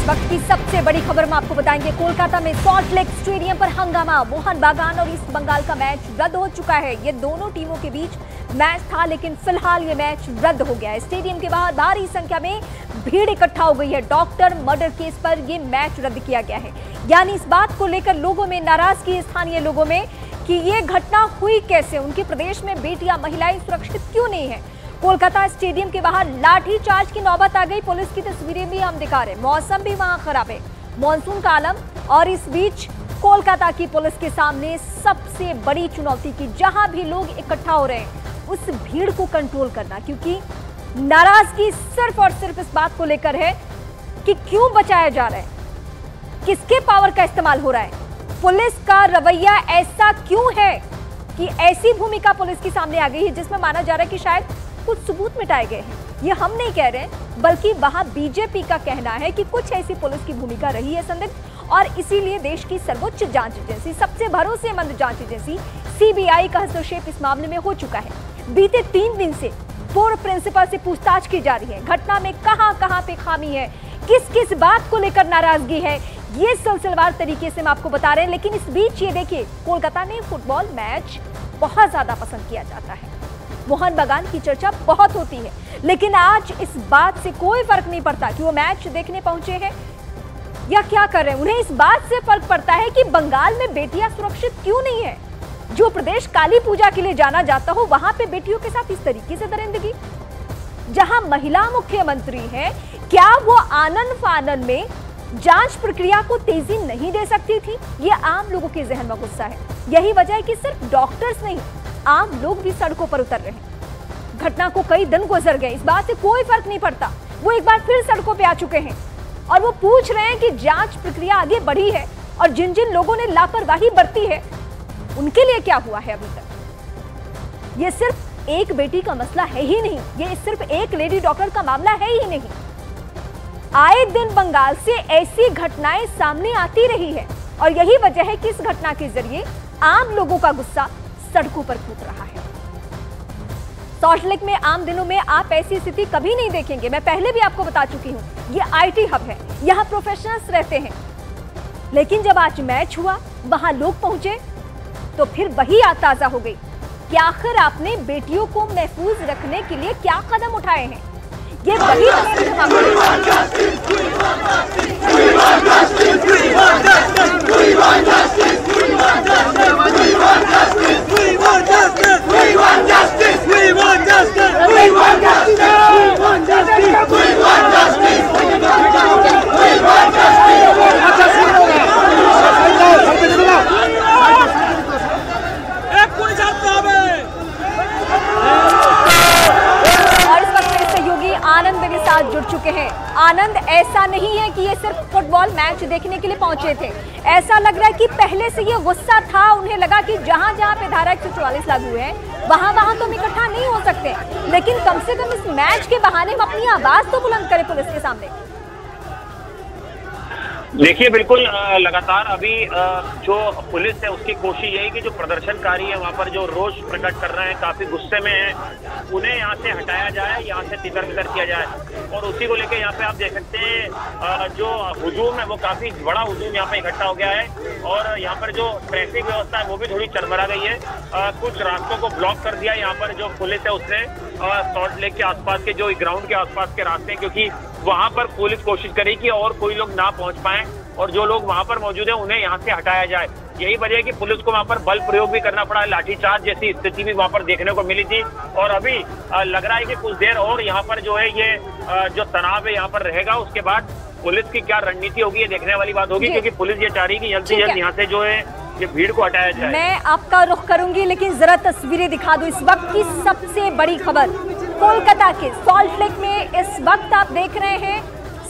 वक्त की सबसे बड़ी खबर हम आपको बताएंगे। कोलकाता में सॉल्ट लेक स्टेडियम पर हंगामा। मोहन बागान और ईस्ट बंगाल का मैच रद्द हो चुका है। ये दोनों टीमों के बीच मैच था, लेकिन फिलहाल ये मैच रद्द हो गया है। स्टेडियम के बाहर भारी संख्या में भीड़ इकट्ठा हो गई है। डॉक्टर मर्डर केस पर यह मैच रद्द किया गया है। यानी इस बात को लेकर लोगों में नाराजगी है, स्थानीय लोगों में, कि ये घटना हुई कैसे, उनके प्रदेश में बेटियां महिलाएं सुरक्षित क्यों नहीं है। कोलकाता स्टेडियम के बाहर लाठीचार्ज की नौबत आ गई। पुलिस की तस्वीरें भी हम दिखा रहे हैं। मौसम भी वहां खराब है, मॉनसून का आलम, और इस बीच कोलकाता की पुलिस के सामने सबसे बड़ी चुनौती की जहां भी लोग इकट्ठा हो रहे हैं उस भीड़ को कंट्रोल करना, क्योंकि नाराजगी सिर्फ और सिर्फ इस बात को लेकर है कि क्यों बचाया जा रहा है, किसके पावर का इस्तेमाल हो रहा है, पुलिस का रवैया ऐसा क्यों है कि ऐसी भूमिका पुलिस के सामने आ गई है जिसमें माना जा रहा है कि शायद कुछ सबूत मिटाए गए हैं। ये हम नहीं कह रहे हैं, बल्कि वहां बीजेपी का कहना है कि कुछ ऐसी पुलिस की भूमिका रही है संदिग्ध, और इसीलिए देश की सर्वोच्च जांच एजेंसी, सबसे भरोसेमंद जांच एजेंसी सीबीआई का हस्तक्षेप इस मामले में हो चुका है। बीते 3 दिन से पूर्व प्रिंसिपल से पूछताछ की जा रही है। घटना में कहां पे खामी है, किस किस बात को लेकर नाराजगी है, ये सिलसिलेवार तरीके से हम आपको बता रहे हैं। लेकिन इस बीच ये देखिए, कोलकाता में फुटबॉल मैच बहुत ज्यादा पसंद किया जाता है। मोहन बागान की चर्चा बहुत होती है, लेकिन आज इस बात से कोई फर्क नहीं पड़ता कि वो मैच देखने पहुंचे हैं या क्या कर रहे हैं। उन्हें इस बात से फर्क पड़ता है कि बंगाल में बेटियां सुरक्षित क्यों नहीं है। जो प्रदेश काली पूजा के लिए जाना जाता हो, वहां पे बेटियों के साथ इस तरीके से दरिंदगी। जहां महिला मुख्यमंत्री है, क्या वो आनन फानन में जांच प्रक्रिया को तेजी नहीं दे सकती थी? ये आम लोगों के जहन में गुस्सा है। यही वजह है कि सिर्फ डॉक्टर्स नहीं, आम लोग भी सड़कों पर उतर रहे हैं। घटना को कई दिन गुजर गए, इस बात से कोई फर्क नहीं पड़ता। वो एक बार फिर सड़कों पे आ चुके हैं और वो पूछ रहे हैं कि जांच प्रक्रिया आगे बढ़ी है, और जिन जिन लोगों ने लापरवाही बरती है उनके लिए क्या हुआ है अभी तक। ये सिर्फ एक बेटी का मसला है ही नहीं, ये सिर्फ एक लेडी डॉक्टर का मामला है ही नहीं। आए दिन बंगाल से ऐसी घटनाएं सामने आती रही है, और यही वजह है कि इस घटना के जरिए आम लोगों का गुस्सा सड़कों पर फूट रहा है। सॉल्ट लेक में आम दिनों में आप ऐसी स्थिति कभी नहीं देखेंगे। मैं पहले भी आपको बता चुकी हूं, ये आईटी हब है, यहां प्रोफेशनल्स रहते हैं। लेकिन जब आज मैच हुआ, वहां लोग पहुंचे, तो फिर वही याद ताजा हो गई कि आखिर आपने बेटियों को महफूज रखने के लिए क्या कदम उठाए हैं। ये वही आनंद मेरे साथ जुड़ चुके हैं। आनंद, ऐसा नहीं है कि ये सिर्फ फुटबॉल मैच देखने के लिए पहुंचे थे। ऐसा लग रहा है कि पहले से ये गुस्सा था, उन्हें लगा कि जहां जहां पे धारा 144 लागू है, वहां तो हम इकट्ठा नहीं हो सकते, लेकिन कम से कम इस मैच के बहाने हम अपनी आवाज तो बुलंद करें पुलिस के सामने। देखिए, बिल्कुल लगातार अभी जो पुलिस है उसकी कोशिश यही कि जो प्रदर्शनकारी है वहां पर जो रोष प्रकट कर रहे हैं, काफी गुस्से में हैं, उन्हें यहाँ से हटाया जाए, यहाँ से तितर बितर किया जाए। और उसी को लेकर यहाँ पे आप देख सकते हैं जो हुजूम है वो काफी बड़ा हुजूम यहाँ पे इकट्ठा हो गया है, और यहाँ पर जो ट्रैफिक व्यवस्था है वो भी थोड़ी चरमरा गई है। कुछ रास्तों को ब्लॉक कर दिया यहाँ पर जो पुलिस है उसने, सॉल्ट लेक के आसपास के जो ग्राउंड के आसपास के रास्ते, क्योंकि वहां पर पुलिस कोशिश करे कि और कोई लोग ना पहुंच पाए, और जो लोग वहां पर मौजूद हैं उन्हें यहाँ से हटाया जाए। यही वजह है कि पुलिस को वहां पर बल प्रयोग भी करना पड़ा। लाठीचार्ज जैसी स्थिति भी वहां पर देखने को मिली थी, और अभी लग रहा है कि कुछ देर और यहाँ पर जो है ये जो तनाव है यहाँ पर रहेगा। उसके बाद पुलिस की क्या रणनीति होगी ये देखने वाली बात होगी, क्योंकि पुलिस ये चाह रही है कि जल्द से जल्द यहाँ से जो है ये भीड़ को हटाया जाए। मैं आपका रुख करूंगी, लेकिन जरा तस्वीरें दिखा दो। इस वक्त की सबसे बड़ी खबर कोलकाता के सॉल्ट लेक में इस वक्त आप देख रहे हैं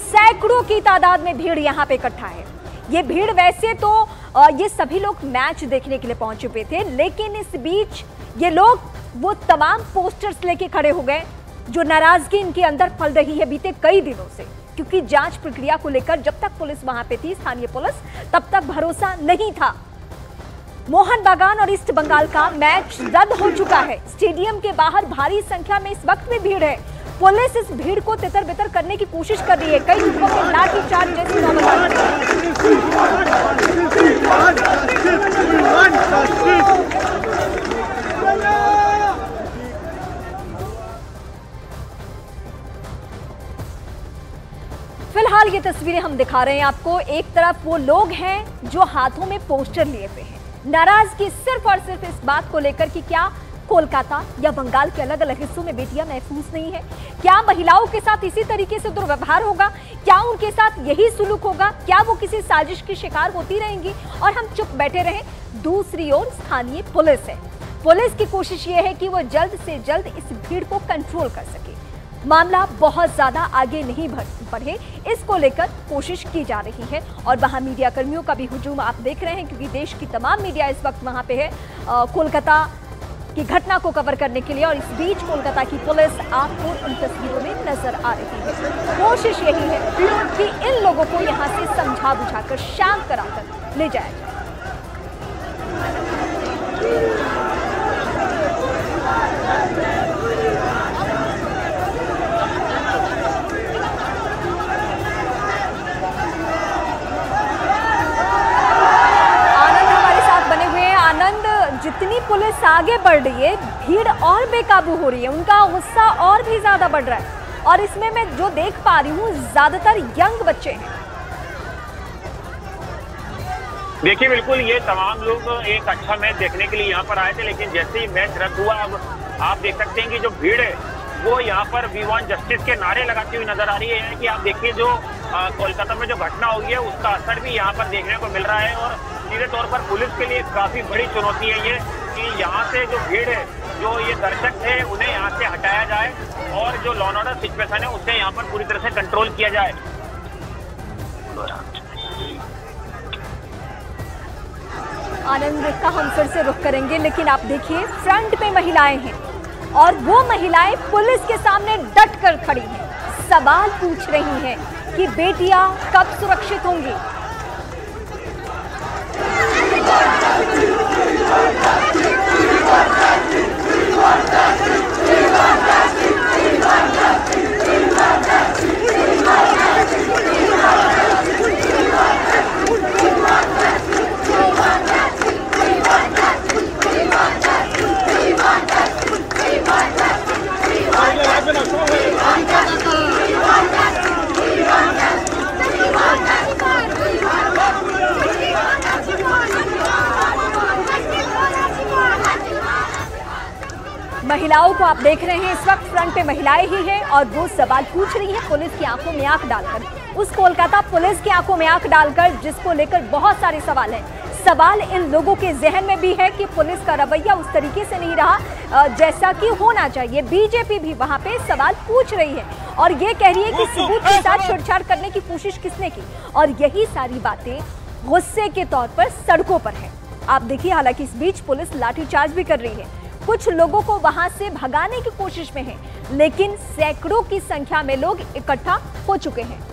सैकड़ों की तादाद में भीड़ यहाँ पे इकट्ठा है। ये भीड़ वैसे तो ये सभी लोग मैच देखने के लिए पहुंच चुके थे, लेकिन इस बीच ये लोग वो तमाम पोस्टर्स लेके खड़े हो गए जो नाराजगी इनके अंदर फल रही है बीते कई दिनों से, क्योंकि जांच प्रक्रिया को लेकर जब तक पुलिस वहां पे थी, स्थानीय पुलिस, तब तक भरोसा नहीं था। मोहन बागान और ईस्ट बंगाल का मैच रद्द हो चुका है। स्टेडियम के बाहर भारी संख्या में इस वक्त भी भीड़ है। पुलिस इस भीड़ को तितर बितर करने की कोशिश कर रही है। कई लोगों में लाठीचार्ज जैसी नौबत आ रही है। फिलहाल ये तस्वीरें हम दिखा रहे हैं आपको। एक तरफ वो लोग हैं जो हाथों में पोस्टर लिए हुए हैं, नाराजगी सिर्फ और सिर्फ इस बात को लेकर कि क्या कोलकाता या बंगाल के अलग अलग हिस्सों में बेटियां महफूज नहीं है, क्या महिलाओं के साथ इसी तरीके से दुर्व्यवहार होगा, क्या उनके साथ यही सुलूक होगा, क्या वो किसी साजिश की शिकार होती रहेंगी और हम चुप बैठे रहें। दूसरी ओर स्थानीय पुलिस है। पुलिस की कोशिश ये है कि वो जल्द से जल्द इस भीड़ को कंट्रोल कर सके। मामला बहुत ज्यादा आगे नहीं बढ़े, इसको लेकर कोशिश की जा रही है। और वहां मीडिया कर्मियों का भी हुजूम आप देख रहे हैं, क्योंकि देश की तमाम मीडिया इस वक्त वहां पे है कोलकाता की घटना को कवर करने के लिए। और इस बीच कोलकाता की पुलिस आपको इन तस्वीरों में नजर आ रही है। कोशिश यही है कि इन लोगों को यहां से समझा बुझाकर शांत कराकर ले जाया जाए। जितनी पुलिस आगे बढ़ रही है, भीड़ और बेकाबू हो रही है, उनका गुस्सा और भी ज्यादा बढ़ रहा है। और इसमें मैं जो देख पा रही हूँ, ज्यादातर यंग बच्चे हैं। देखिए, बिल्कुल ये तमाम लोग एक अच्छा मैच देखने के लिए यहाँ पर आए थे, लेकिन जैसे ही मैच रद्द हुआ, अब आप देख सकते हैं कि जो भीड़ है वो यहाँ पर वी वांट जस्टिस के नारे लगाती हुई नजर आ रही है। कि आप देखिए, जो कोलकाता में जो घटना हुई है उसका असर भी यहाँ पर देखने को मिल रहा है। और सीधे तौर पर पुलिस के लिए काफी बड़ी चुनौती है ये कि यहाँ से जो भीड़ है, जो ये दर्शक थे, उन्हें यहाँ से हटाया जाए और जो लॉ एंड ऑर्डर सिचुएशन है उसे यहाँ पर पूरी तरह से कंट्रोल किया जाए। आनंद का हम फिर से रुख करेंगे, लेकिन आप देखिए फ्रंट पे महिलाएं हैं और वो महिलाएं पुलिस के सामने डट कर खड़ी हैं, सवाल पूछ रही हैं कि बेटियां कब सुरक्षित होंगी। महिलाओं को आप देख रहे हैं, इस वक्त फ्रंट पे महिलाएं ही हैं और वो सवाल पूछ रही हैं पुलिस की आंखों में आंख डालकर, उस कोलकाता पुलिस की आंखों में आंख डालकर जिसको लेकर बहुत सारे सवाल हैं। सवाल इन लोगों के जहन में भी है कि पुलिस का रवैया उस तरीके से नहीं रहा जैसा कि होना चाहिए। बीजेपी भी वहां पे सवाल पूछ रही है और ये कह रही है कि सबूत के साथ छेड़छाड़ करने की कोशिश किसने की, और यही सारी बातें गुस्से के तौर पर सड़कों पर है। आप देखिए, हालांकि इस बीच पुलिस लाठीचार्ज भी कर रही है, कुछ लोगों को वहां से भगाने की कोशिश में है, लेकिन सैकड़ों की संख्या में लोग इकट्ठा हो चुके हैं।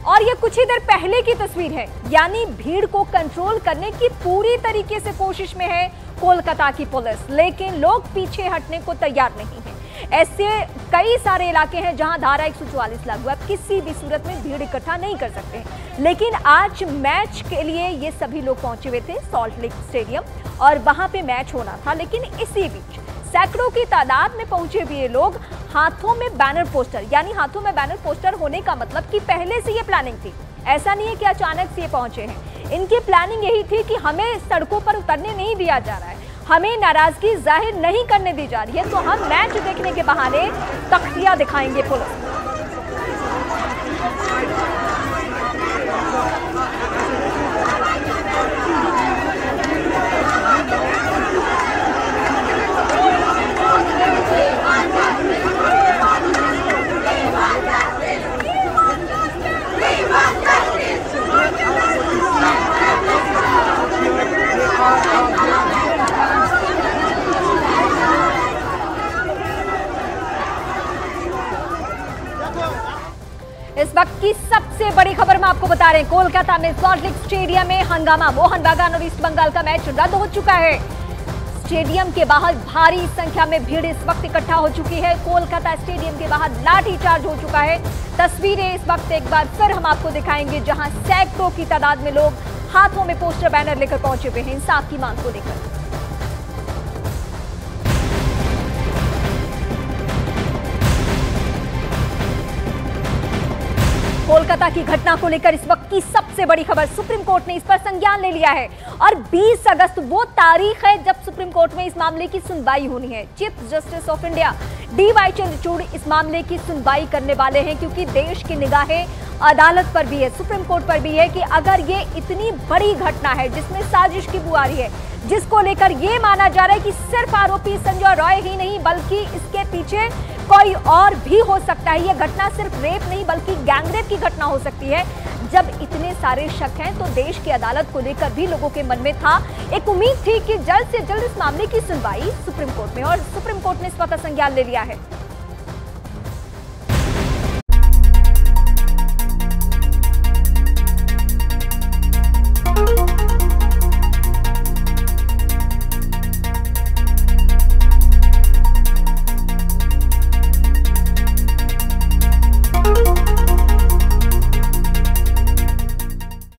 और ये कुछ ही देर पहले की तस्वीर है, यानी भीड़ को कंट्रोल करने की पूरी तरीके से कोशिश में है कोलकाता की पुलिस, लेकिन लोग पीछे हटने को तैयार नहीं है। ऐसे कई सारे इलाके हैं जहां धारा 144 लागू है, किसी भी सूरत में भीड़ इकट्ठा नहीं कर सकते। लेकिन आज मैच के लिए ये सभी लोग पहुंचे हुए थे सॉल्ट लेक स्टेडियम और वहां पे मैच होना था, लेकिन इसी बीच सैकड़ों की तादाद में पहुंचे हुए लोग हाथों में बैनर पोस्टर, यानी हाथों में बैनर पोस्टर होने का मतलब कि पहले से ये प्लानिंग थी, ऐसा नहीं है कि अचानक से ये पहुंचे हैं। इनकी प्लानिंग यही थी कि हमें सड़कों पर उतरने नहीं दिया जा रहा है, हमें नाराजगी जाहिर नहीं करने दी जा रही है, तो हम मैच देखने के बहाने तख्तियां दिखाएंगे पुलिस। इस वक्त की सबसे बड़ी खबर मैं आपको बता रहे हैं, कोलकाता में सॉल्ट लेक स्टेडियम में हंगामा। मोहन बागान और ईस्ट बंगाल का मैच रद्द हो चुका है। स्टेडियम के बाहर भारी संख्या में भीड़ इस वक्त इकट्ठा हो चुकी है। कोलकाता स्टेडियम के बाहर लाठीचार्ज हो चुका है। तस्वीरें इस वक्त एक बार फिर हम आपको दिखाएंगे, जहां सैकड़ों की तादाद में लोग हाथों में पोस्टर बैनर लेकर पहुंचे हुए हैं इंसाफ की मांग को लेकर। कोलकाता की घटना को लेकर इस वक्त की सबसे बड़ी खबर, सुप्रीम कोर्ट ने इस पर संज्ञान ले लिया है और 20 अगस्त वो तारीख है जब सुप्रीम कोर्ट में इस मामले की सुनवाई होनी है। Chief justice of India D.Y.. Chandrachud इस मामले की सुनवाई करने वाले हैं, क्योंकि देश की निगाहें अदालत पर भी है, सुप्रीम कोर्ट पर भी है कि अगर ये इतनी बड़ी घटना है जिसमें साजिश की बुआरी है, जिसको लेकर ये माना जा रहा है कि सिर्फ आरोपी संजय रॉय ही नहीं बल्कि इसके पीछे कोई और भी हो सकता है, यह घटना सिर्फ रेप नहीं बल्कि गैंगरेप की घटना हो सकती है। जब इतने सारे शक हैं तो देश की अदालत को लेकर भी लोगों के मन में था, एक उम्मीद थी कि जल्द से जल्द इस मामले की सुनवाई सुप्रीम कोर्ट में, और सुप्रीम कोर्ट ने इस वक्त संज्ञान ले लिया है।